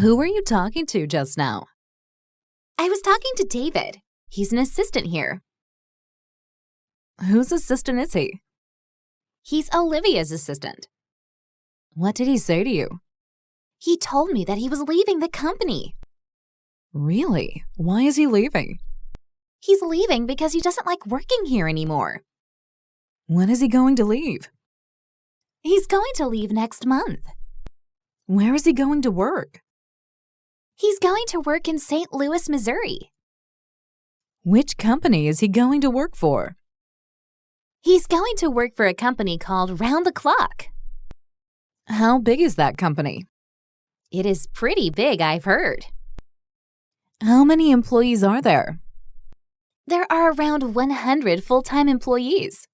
Who were you talking to just now? I was talking to David. He's an assistant here. Whose assistant is he? He's Olivia's assistant. What did he say to you? He told me that he was leaving the company. Really? Why is he leaving? He's leaving because he doesn't like working here anymore. When is he going to leave? He's going to leave next month. Where is he going to work? He's going to work in St. Louis, Missouri. Which company is he going to work for? He's going to work for a company called Round the Clock. How big is that company? It is pretty big, I've heard. How many employees are there? There are around 100 full-time employees.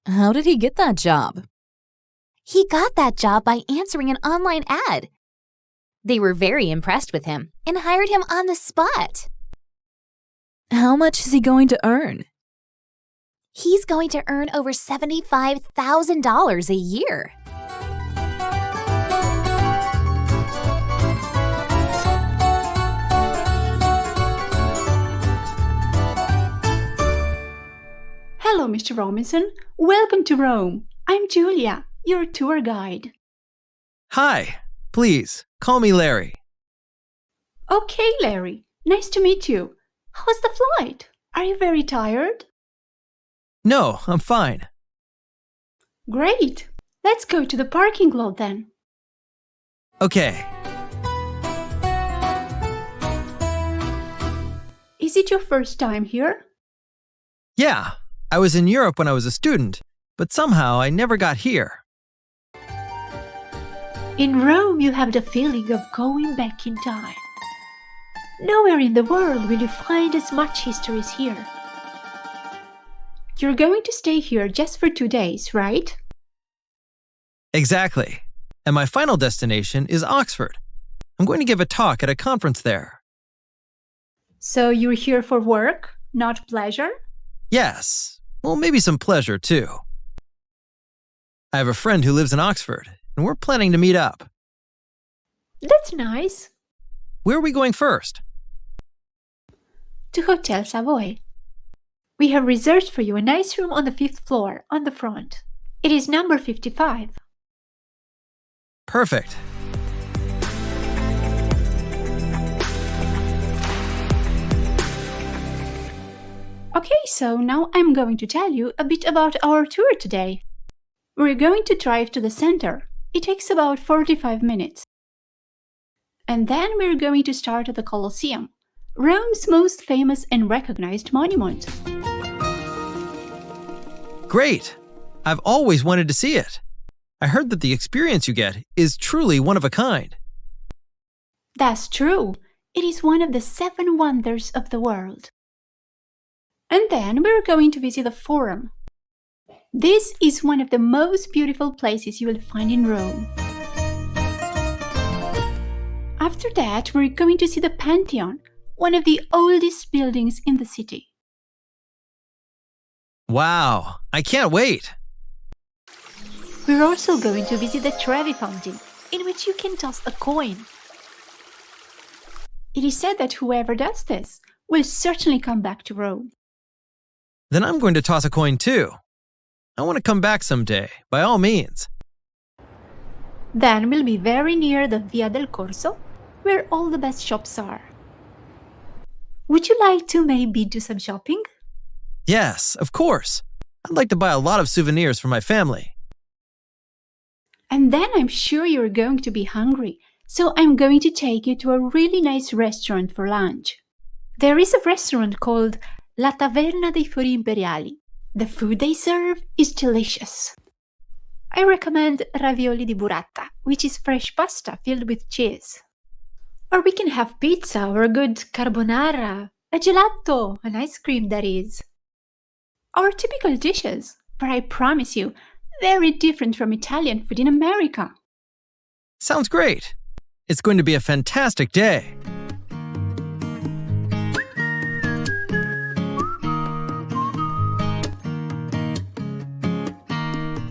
How did he get that job? He got that job by answering an online ad. They were very impressed with him and hired him on the spot. How much is he going to earn? He's going to earn over $75,000 a year. Hello, Mr. Robinson. Welcome to Rome. I'm Julia, your tour guide. Hi. Please, call me Larry. Okay, Larry. Nice to meet you. How was the flight? Are you very tired? No, I'm fine. Great. Let's go to the parking lot then. Okay. Is it your first time here? Yeah, I was in Europe when I was a student, but somehow I never got here. In Rome, you have the feeling of going back in time. Nowhere in the world will you find as much history as here. You're going to stay here just for 2 days, right? Exactly. And my final destination is Oxford. I'm going to give a talk at a conference there. So you're here for work, not pleasure? Yes. Well, maybe some pleasure, too. I have a friend who lives in Oxford, and we're planning to meet up. That's nice. Where are we going first? To Hotel Savoy. We have reserved for you a nice room on the 5th floor, on the front. It is number 55. Perfect. Okay, so now I'm going to tell you a bit about our tour today. We're going to drive to the center. It takes about 45 minutes. And then we're going to start at the Colosseum, Rome's most famous and recognized monument. Great! I've always wanted to see it. I heard that the experience you get is truly one of a kind. That's true. It is one of the 7 wonders of the world. And then we're going to visit the Forum. This is one of the most beautiful places you will find in Rome. After that, we're going to see the Pantheon, one of the oldest buildings in the city. Wow, I can't wait. We're also going to visit the Trevi Fountain, in which you can toss a coin. It is said that whoever does this will certainly come back to Rome. Then I'm going to toss a coin too. I want to come back someday, by all means. Then we'll be very near the Via del Corso, where all the best shops are. Would you like to maybe do some shopping? Yes, of course. I'd like to buy a lot of souvenirs for my family. And then I'm sure you're going to be hungry, so I'm going to take you to a really nice restaurant for lunch. There is a restaurant called La Taverna dei Fori Imperiali. The food they serve is delicious. I recommend ravioli di burrata, which is fresh pasta filled with cheese. Or we can have pizza or a good carbonara, a gelato, an ice cream that is. Our typical dishes, but I promise you, very different from Italian food in America. Sounds great. It's going to be a fantastic day.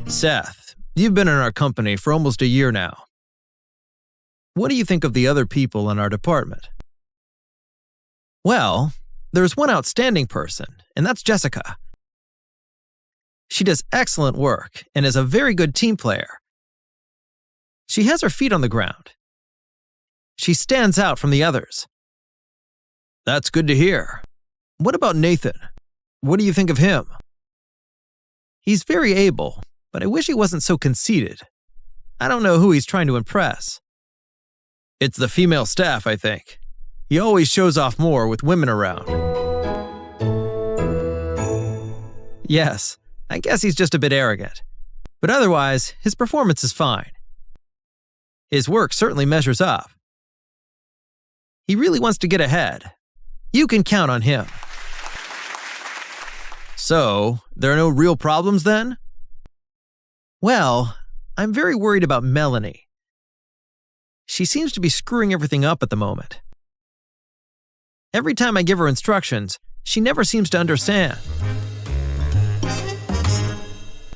Seth, you've been in our company for almost a year now. What do you think of the other people in our department? Well, there's one outstanding person, and that's Jessica. She does excellent work and is a very good team player. She has her feet on the ground. She stands out from the others. That's good to hear. What about Nathan? What do you think of him? He's very able, but I wish he wasn't so conceited. I don't know who he's trying to impress. It's the female staff, I think. He always shows off more with women around. Yes, I guess he's just a bit arrogant. But otherwise, his performance is fine. His work certainly measures up. He really wants to get ahead. You can count on him. So, there are no real problems then? Well, I'm very worried about Melanie. She seems to be screwing everything up at the moment. Every time I give her instructions, she never seems to understand.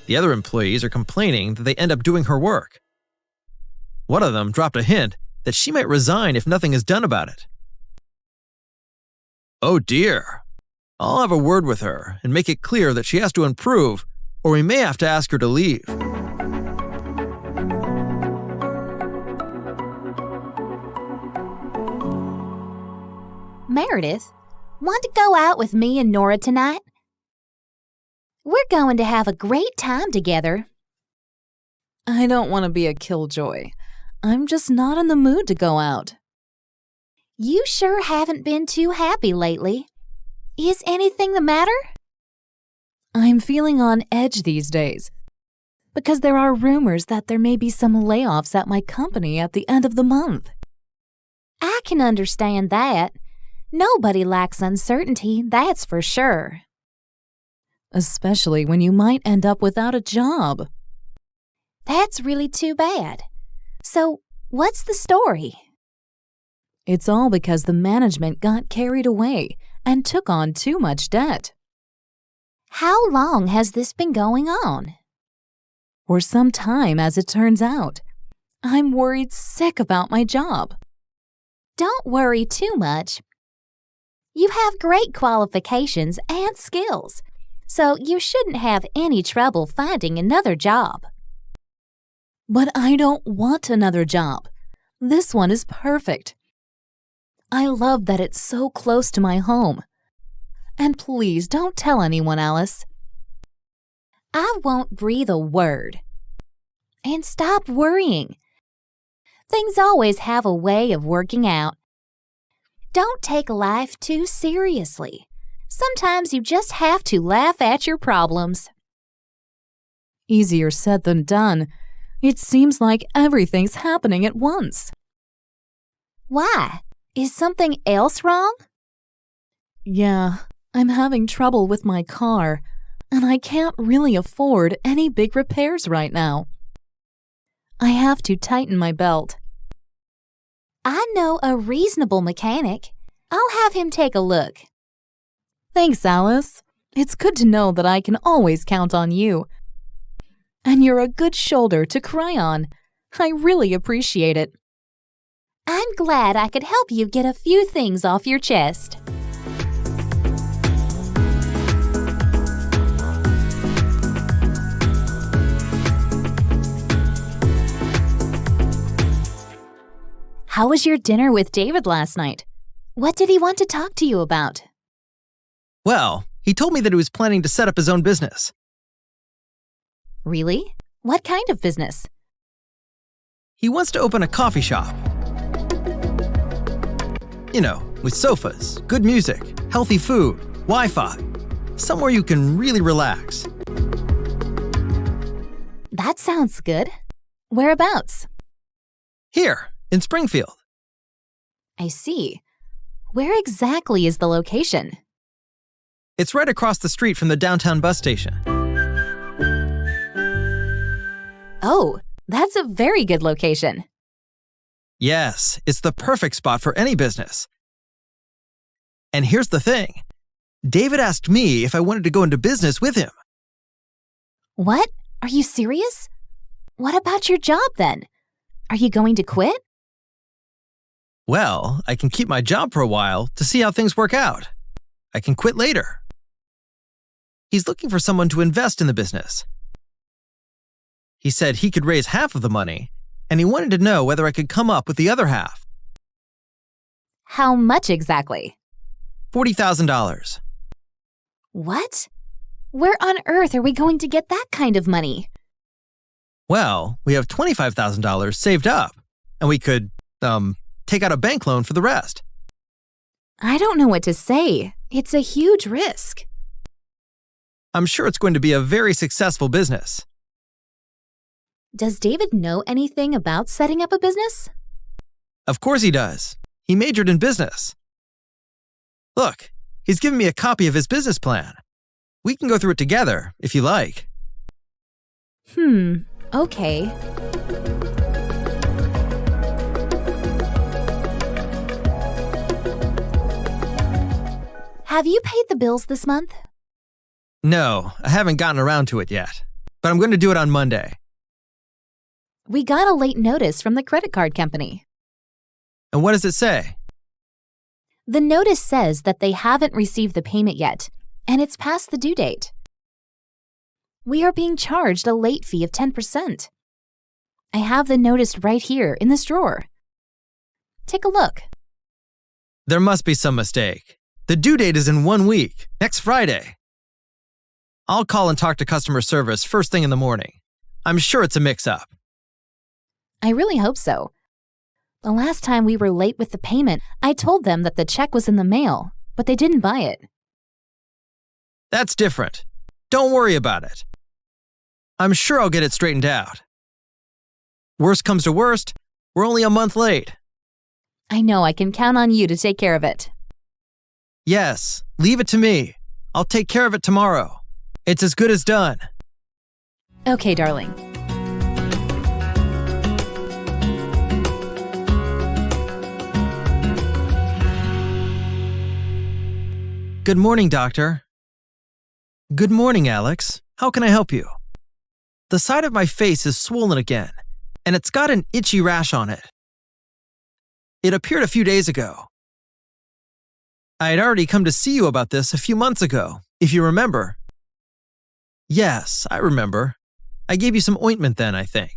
The other employees are complaining that they end up doing her work. One of them dropped a hint that she might resign if nothing is done about it. Oh dear. I'll have a word with her and make it clear that she has to improve, or we may have to ask her to leave. Meredith, want to go out with me and Nora tonight? We're going to have a great time together. I don't want to be a killjoy. I'm just not in the mood to go out. You sure haven't been too happy lately. Is anything the matter? I'm feeling on edge these days because there are rumors that there may be some layoffs at my company at the end of the month. I can understand that. Nobody likes uncertainty, that's for sure. Especially when you might end up without a job. That's really too bad. So, what's the story? It's all because the management got carried away and took on too much debt. How long has this been going on? For some time, as it turns out. I'm worried sick about my job. Don't worry too much. You have great qualifications and skills, so you shouldn't have any trouble finding another job. But I don't want another job. This one is perfect. I love that it's so close to my home. And please don't tell anyone, Alice. I won't breathe a word. And stop worrying. Things always have a way of working out. Don't take life too seriously. Sometimes you just have to laugh at your problems. Easier said than done. It seems like everything's happening at once. Why? Is something else wrong? Yeah, I'm having trouble with my car, and I can't really afford any big repairs right now. I have to tighten my belt. I know a reasonable mechanic. I'll have him take a look. Thanks, Alice. It's good to know that I can always count on you. And you're a good shoulder to cry on. I really appreciate it. I'm glad I could help you get a few things off your chest. How was your dinner with David last night? What did he want to talk to you about? Well, he told me that he was planning to set up his own business. Really? What kind of business? He wants to open a coffee shop. You know, with sofas, good music, healthy food, Wi-Fi. Somewhere you can really relax. That sounds good. Whereabouts? Here, in Springfield. I see. Where exactly is the location? It's right across the street from the downtown bus station. Oh, that's a very good location. Yes, it's the perfect spot for any business. And here's the thing. David asked me if I wanted to go into business with him. What? Are you serious? What about your job then? Are you going to quit? Well, I can keep my job for a while to see how things work out. I can quit later. He's looking for someone to invest in the business. He said he could raise half of the money, and he wanted to know whether I could come up with the other half. How much exactly? $40,000. What? Where on earth are we going to get that kind of money? Well, we have $25,000 saved up, and we could, take out a bank loan for the rest. I don't know what to say. It's a huge risk. I'm sure it's going to be a very successful business. Does David know anything about setting up a business? Of course he does. He majored in business. Look, he's given me a copy of his business plan. We can go through it together, if you like. Okay. Have you paid the bills this month? No, I haven't gotten around to it yet, but I'm going to do it on Monday. We got a late notice from the credit card company. And what does it say? The notice says that they haven't received the payment yet, and it's past the due date. We are being charged a late fee of 10%. I have the notice right here in this drawer. Take a look. There must be some mistake. The due date is in 1 week, next Friday. I'll call and talk to customer service first thing in the morning. I'm sure it's a mix-up. I really hope so. The last time we were late with the payment, I told them that the check was in the mail, but they didn't buy it. That's different. Don't worry about it. I'm sure I'll get it straightened out. Worst comes to worst, we're only a month late. I know I can count on you to take care of it. Yes, leave it to me. I'll take care of it tomorrow. It's as good as done. Okay, darling. Good morning, doctor. Good morning, Alex. How can I help you? The side of my face is swollen again, and it's got an itchy rash on it. It appeared a few days ago. I had already come to see you about this a few months ago, if you remember. Yes, I remember. I gave you some ointment then, I think.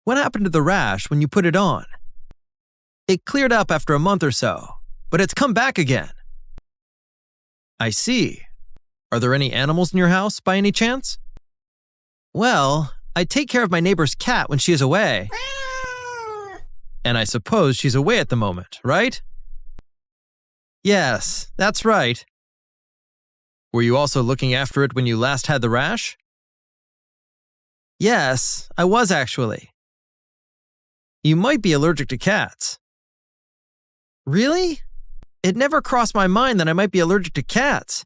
What happened to the rash when you put it on? It cleared up after a month or so, but it's come back again. I see. Are there any animals in your house by any chance? Well, I take care of my neighbor's cat when she is away. And I suppose she's away at the moment, right? Yes, that's right. Were you also looking after it when you last had the rash? Yes, I was actually. You might be allergic to cats. Really? It never crossed my mind that I might be allergic to cats.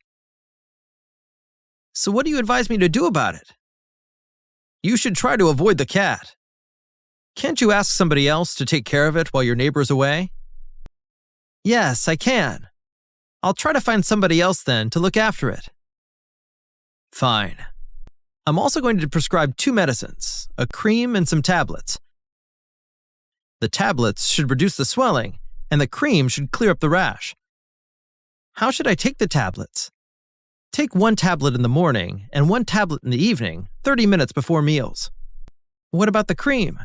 So what do you advise me to do about it? You should try to avoid the cat. Can't you ask somebody else to take care of it while your neighbor's away? Yes, I can. I'll try to find somebody else then to look after it. Fine. I'm also going to prescribe 2 medicines, a cream and some tablets. The tablets should reduce the swelling, and the cream should clear up the rash. How should I take the tablets? Take 1 tablet in the morning and 1 tablet in the evening, 30 minutes before meals. What about the cream?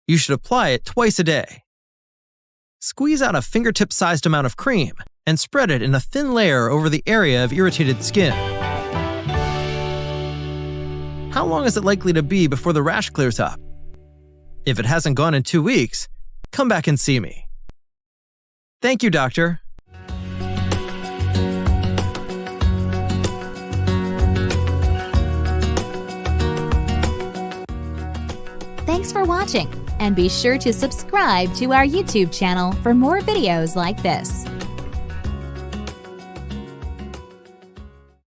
You should apply it twice a day. Squeeze out a fingertip-sized amount of cream and spread it in a thin layer over the area of irritated skin. How long is it likely to be before the rash clears up? If it hasn't gone in 2 weeks, come back and see me. Thank you, doctor. Thanks for watching, and be sure to subscribe to our YouTube channel for more videos like this.